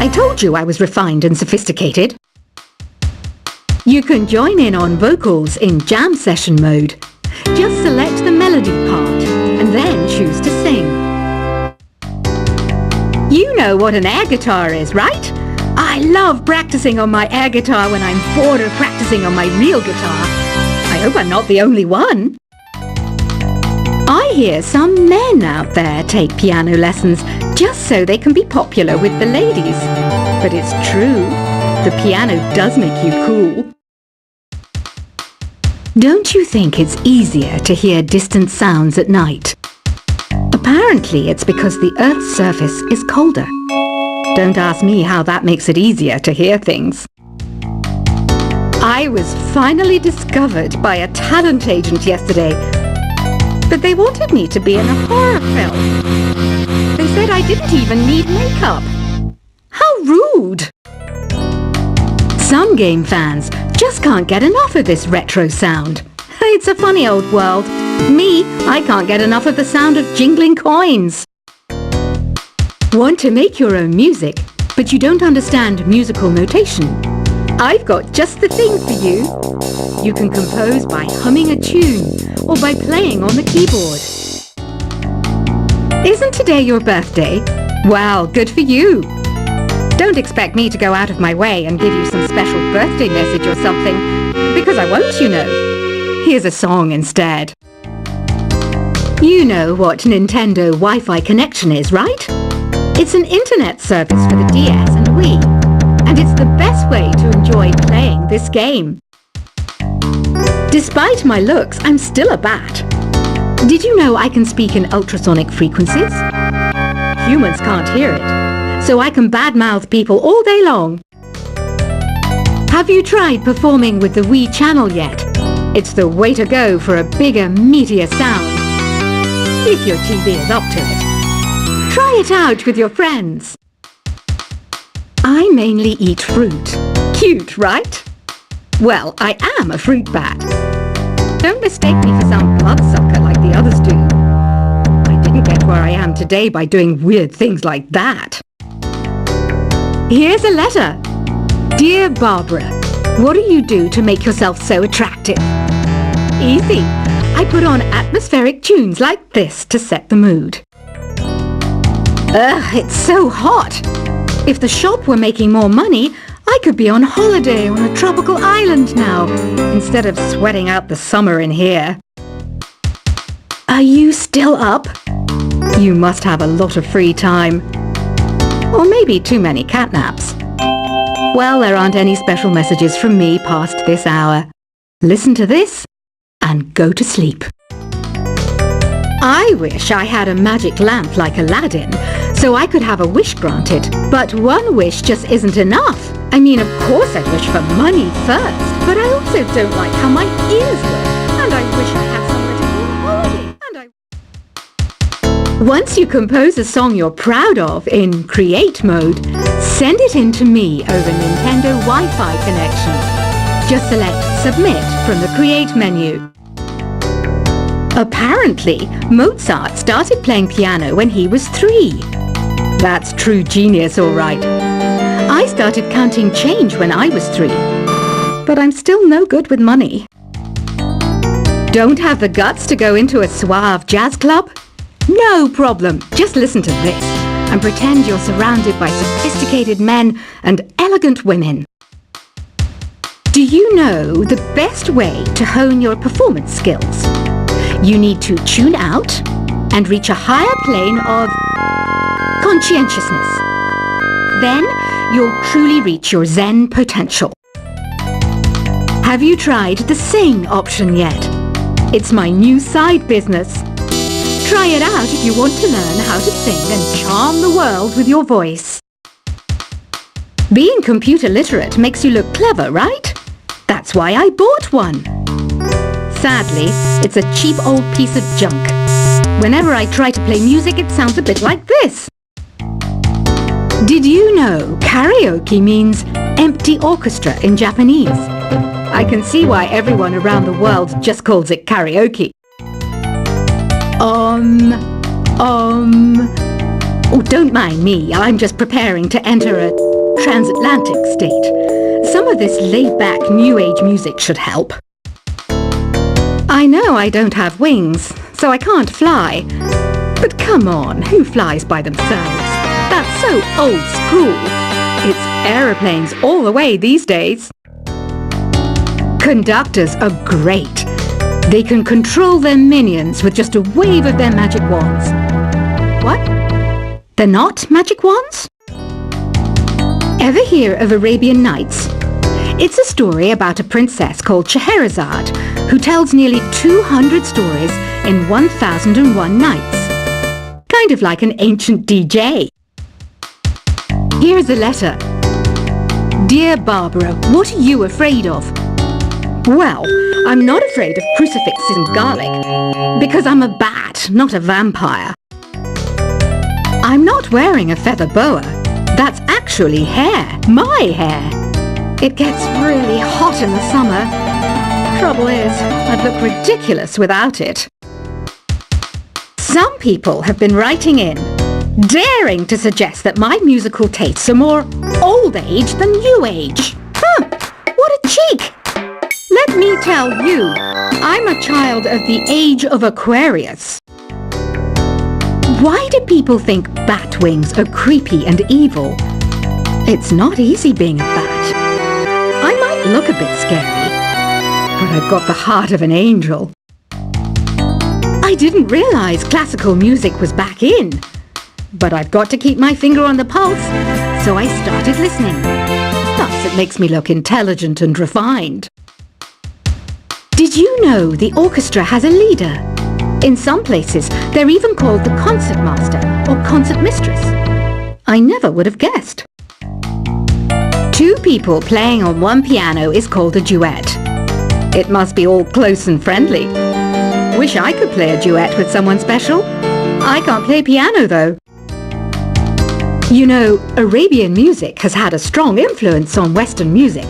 I told you I was refined and sophisticated. You can join in on vocals in jam session mode. Just select the melody part and then choose to sing. You know what an air guitar is, right? I love practicing on my air guitar when I'm bored of practicing on my real guitar. I hope I'm not the only one. I hear some men out there take piano lessons just so they can be popular with the ladies. But it's true, the piano does make you cool. Don't you think it's easier to hear distant sounds at night? Apparently it's because the Earth's surface is colder. Don't ask me how that makes it easier to hear things. I was finally discovered by a talent agent yesterday, but they wanted me to be in a horror film. They said I didn't even need makeup. How rude! Some game fans just can't get enough of this retro sound. It's a funny old world. Me, I can't get enough of the sound of jingling coins. Want to make your own music, but you don't understand musical notation? I've got just the thing for you. You can compose by humming a tune or by playing on the keyboard. Isn't today your birthday? Well, good for you. Don't expect me to go out of my way and give you some special birthday message or something, because I won't, you know. Here's a song instead. You know what Nintendo Wi-Fi connection is, right? It's an internet service for the DS and Wii, and it's the best way to enjoy playing this game. Despite my looks, I'm still a bat. Did you know I can speak in ultrasonic frequencies? Humans can't hear it, so I can badmouth people all day long. Have you tried performing with the Wii channel yet? It's the way to go for a bigger, meatier sound. If your TV is up to it. Try it out with your friends. I mainly eat fruit. Cute, right? Well, I am a fruit bat. Don't mistake me for some bloodsucker like the others do. I didn't get where I am today by doing weird things like that. Here's a letter. Dear Barbara, what do you do to make yourself so attractive? Easy. I put on atmospheric tunes like this to set the mood. Ugh, it's so hot. If the shop were making more money, I could be on holiday on a tropical island now, instead of sweating out the summer in here. Are you still up? You must have a lot of free time. Or maybe too many catnaps. Well, there aren't any special messages from me past this hour. Listen to this and go to sleep. I wish I had a magic lamp like Aladdin, so I could have a wish granted. But one wish just isn't enough. I mean, of course I'd wish for money first, but I also don't like how my ears look, and I wish I had somewhere to go on holiday, Once you compose a song you're proud of in Create mode, send it in to me over Nintendo Wi-Fi connection. Just select Submit from the Create menu. Apparently, Mozart started playing piano when he was 3. That's true genius, all right. I started counting change when I was 3. But I'm still no good with money. Don't have the guts to go into a suave jazz club? No problem. Just listen to this and pretend you're surrounded by sophisticated men and elegant women. Do you know the best way to hone your performance skills? You need to tune out and reach a higher plane of conscientiousness. Then you'll truly reach your Zen potential. Have you tried the Sing option yet? It's my new side business. Try it out if you want to learn how to sing and charm the world with your voice. Being computer literate makes you look clever, right? That's why I bought one. Sadly, it's a cheap old piece of junk. Whenever I try to play music, it sounds a bit like this. Did you know karaoke means empty orchestra in Japanese? I can see why everyone around the world just calls it karaoke. Oh, don't mind me. I'm just preparing to enter a transatlantic state. Some of this laid-back New Age music should help. I know I don't have wings, so I can't fly. But come on, who flies by themselves? That's so old school. It's aeroplanes all the way these days. Conductors are great. They can control their minions with just a wave of their magic wands. What? They're not magic wands? Ever hear of Arabian Nights? It's a story about a princess called Scheherazade who tells nearly 200 stories in 1001 nights. Kind of like an ancient DJ. Here's a letter. Dear Barbara, what are you afraid of? Well, I'm not afraid of crucifixes and garlic, because I'm a bat, not a vampire. I'm not wearing a feather boa. That's actually hair, my hair. It gets really hot in the summer. Trouble is, I'd look ridiculous without it. Some people have been writing in, daring to suggest that my musical tastes are more old age than new age. What a cheek! Let me tell you, I'm a child of the age of Aquarius. Why do people think bat wings are creepy and evil? It's not easy being a bat. I might look a bit scary, but I've got the heart of an angel. I didn't realize classical music was back in, but I've got to keep my finger on the pulse, so I started listening. Plus, it makes me look intelligent and refined. Did you know the orchestra has a leader? In some places, they're even called the concertmaster or concertmistress. I never would have guessed. Two people playing on one piano is called a duet. It must be all close and friendly. Wish I could play a duet with someone special. I can't play piano though. You know, Arabian music has had a strong influence on Western music.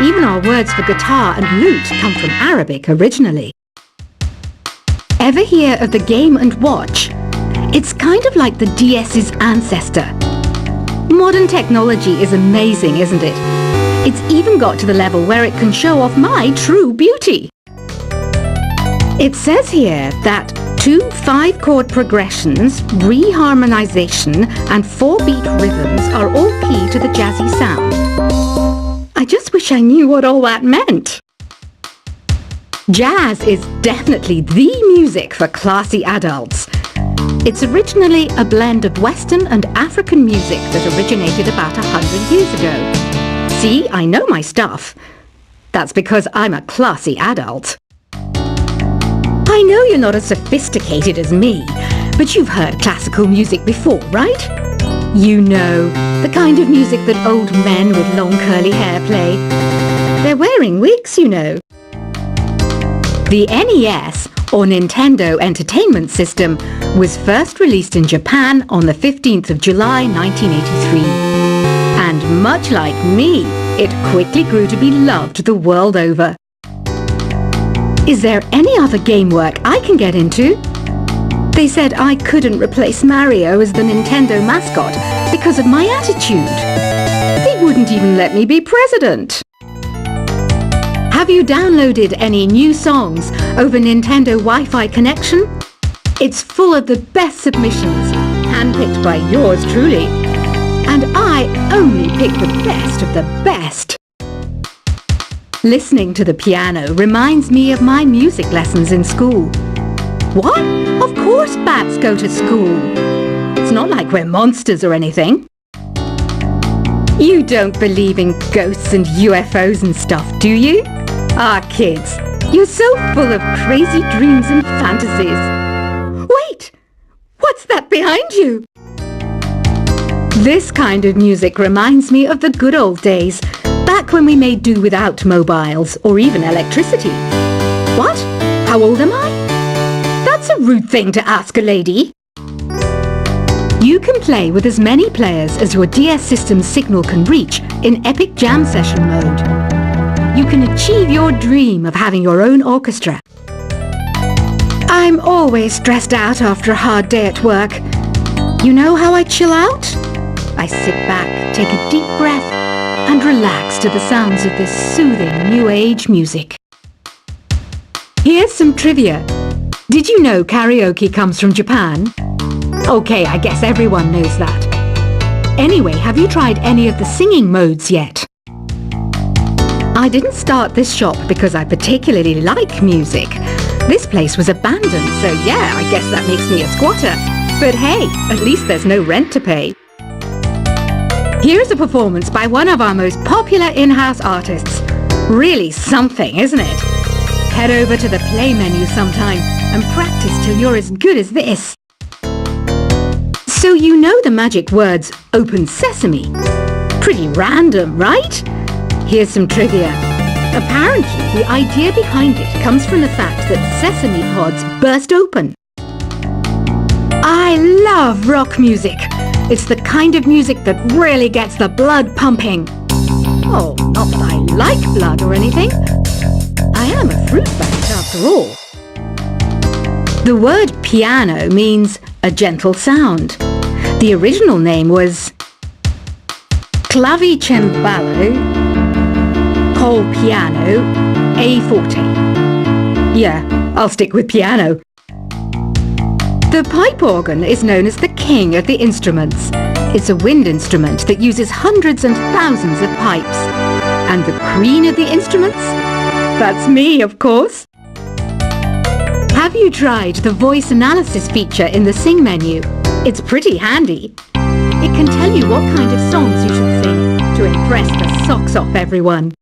Even our words for guitar and lute come from Arabic originally. Ever hear of the Game & Watch? It's kind of like the DS's ancestor. Modern technology is amazing, isn't it? It's even got to the level where it can show off my true beauty. It says here that 2 5-chord progressions, reharmonization and 4-beat rhythms are all key to the jazzy sound. I just wish I knew what all that meant. Jazz is definitely the music for classy adults. It's originally a blend of Western and African music that originated about 100 years ago. See, I know my stuff. That's because I'm a classy adult. I know you're not as sophisticated as me, but you've heard classical music before, right? You know, the kind of music that old men with long curly hair play. They're wearing wigs, you know. The NES, or Nintendo Entertainment System, was first released in Japan on the 15th of July 1983. And much like me, it quickly grew to be loved the world over. Is there any other game work I can get into? They said I couldn't replace Mario as the Nintendo mascot because of my attitude. They wouldn't even let me be president. Have you downloaded any new songs over Nintendo Wi-Fi connection? It's full of the best submissions, handpicked by yours truly. And I only pick the best of the best. Listening to the piano reminds me of my music lessons in school. What? Of course bats go to school. It's not like we're monsters or anything. You don't believe in ghosts and UFOs and stuff, do you? Ah, kids, you're so full of crazy dreams and fantasies. Wait, what's that behind you? This kind of music reminds me of the good old days, back when we made do without mobiles or even electricity. What? How old am I? That's a rude thing to ask a lady. You can play with as many players as your DS system's signal can reach in Epic Jam Session mode. You can achieve your dream of having your own orchestra. I'm always stressed out after a hard day at work. You know how I chill out? I sit back, take a deep breath, and relax to the sounds of this soothing New Age music. Here's some trivia. Did you know karaoke comes from Japan? Okay, I guess everyone knows that. Anyway, have you tried any of the singing modes yet? I didn't start this shop because I particularly like music. This place was abandoned, so yeah, I guess that makes me a squatter. But hey, at least there's no rent to pay. Here's a performance by one of our most popular in-house artists. Really something, isn't it? Head over to the play menu sometime and practice till you're as good as this. So you know the magic words "Open Sesame"? Pretty random, right? Here's some trivia. Apparently, the idea behind it comes from the fact that sesame pods burst open. I love rock music. It's the kind of music that really gets the blood pumping. Oh, not that I like blood or anything. I am a fruit bat after all. The word piano means a gentle sound. The original name was clavicembalo col piano a forte. Yeah, I'll stick with piano. The pipe organ is known as the king of the instruments. It's a wind instrument that uses hundreds and thousands of pipes. And the queen of the instruments? That's me, of course. Have you tried the voice analysis feature in the Sing menu? It's pretty handy. It can tell you what kind of songs you should sing to impress the socks off everyone.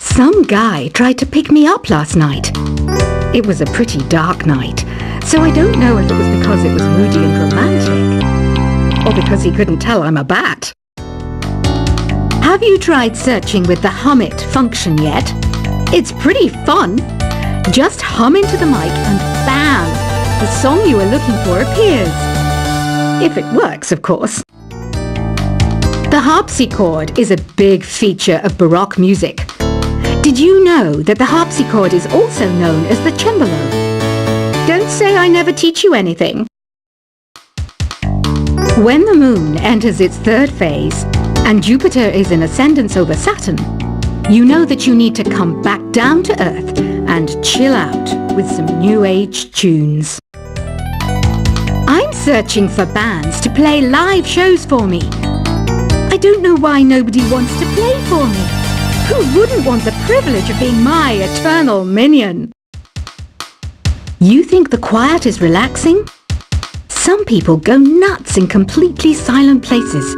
Some guy tried to pick me up last night. It was a pretty dark night, so I don't know if it was because it was moody and romantic, or because he couldn't tell I'm a bat. Have you tried searching with the Hum It function yet? It's pretty fun. Just hum into the mic and bam! The song you were looking for appears. If it works, of course. The harpsichord is a big feature of Baroque music. Did you know that the harpsichord is also known as the cembalo? Don't say I never teach you anything. When the moon enters its third phase and Jupiter is in ascendance over Saturn, you know that you need to come back down to Earth and chill out with some New Age tunes. I'm searching for bands to play live shows for me. I don't know why nobody wants to play for me. Who wouldn't want the privilege of being my eternal minion? You think the quiet is relaxing? Some people go nuts in completely silent places.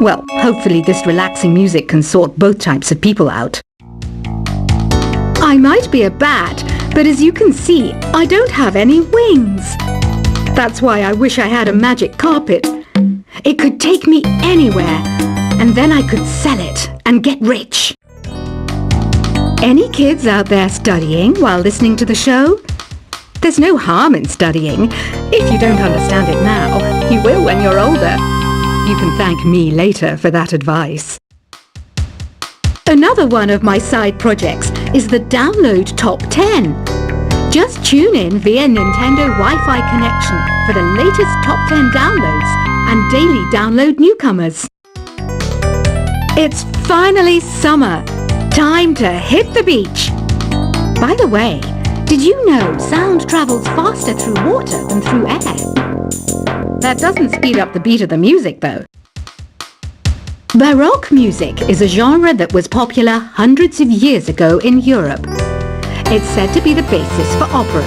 Well, hopefully this relaxing music can sort both types of people out. I might be a bat, but as you can see, I don't have any wings. That's why I wish I had a magic carpet. It could take me anywhere, and then I could sell it and get rich. Any kids out there studying while listening to the show? There's no harm in studying. If you don't understand it now, you will when you're older. You can thank me later for that advice. Another one of my side projects is the Download Top 10. Just tune in via Nintendo Wi-Fi connection for the latest Top 10 downloads and daily download newcomers. It's finally summer. Time to hit the beach. By the way, did you know sound travels faster through water than through air? That doesn't speed up the beat of the music, though. Baroque music is a genre that was popular hundreds of years ago in Europe. It's said to be the basis for opera.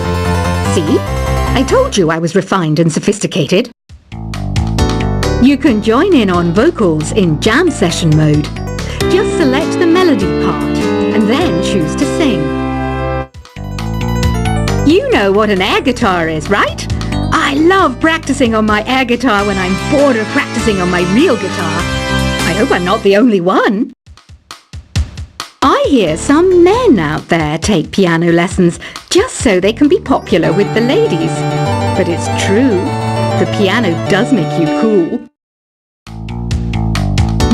See? I told you I was refined and sophisticated. You can join in on vocals in jam session mode. Just select the melody part and then choose to sing. You know what an air guitar is, right? I love practicing on my air guitar when I'm bored of practicing on my real guitar. I hope I'm not the only one. I hear some men out there take piano lessons just so they can be popular with the ladies. But it's true, the piano does make you cool.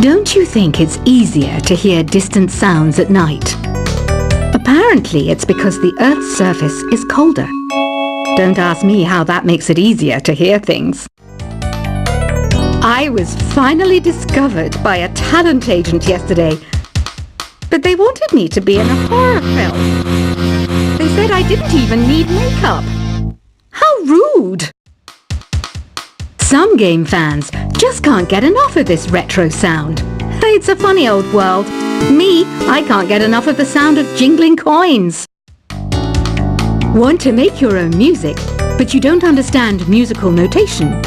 Don't you think it's easier to hear distant sounds at night? Apparently it's because the Earth's surface is colder. Don't ask me how that makes it easier to hear things. I was finally discovered by a talent agent yesterday. But they wanted me to be in a horror film. They said I didn't even need makeup. How rude! Some game fans just can't get enough of this retro sound. It's a funny old world. Me, I can't get enough of the sound of jingling coins. Want to make your own music, but you don't understand musical notation?